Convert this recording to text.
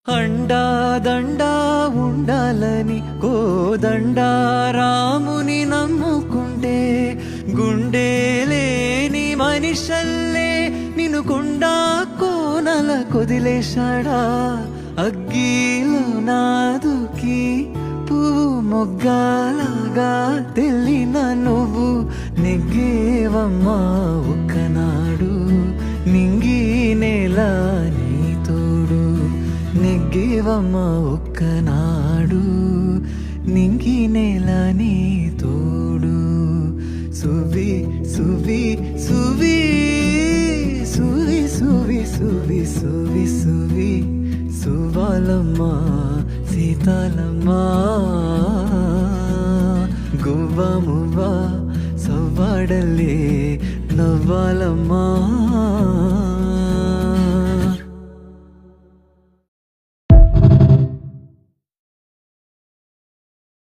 అండా దండా ఉండాలని కోదండా రాముని నమ్ముకుంటే గుండె లేని మనిషల్లే నిన్ను కొండా కోనల కొదిలేశాడా అగ్గిలో నాదుకి పువ్వు మొగ్గాలాగా తెల్లిన నువ్వు నెగ్గేవమ్మా ఒక్కనాడు నింగి నేల నీ తోడు నెగ్గేవమ్మా ఒక్కనాడు నింగి నేల నీ తోడు సువి సువి సువి సువి సువి సువి సువి సువి సువాలమ్మా సీతాలమ్మా గువ్వ మువ్వ సవ్వాడల్లే నవ్వాలమ్మా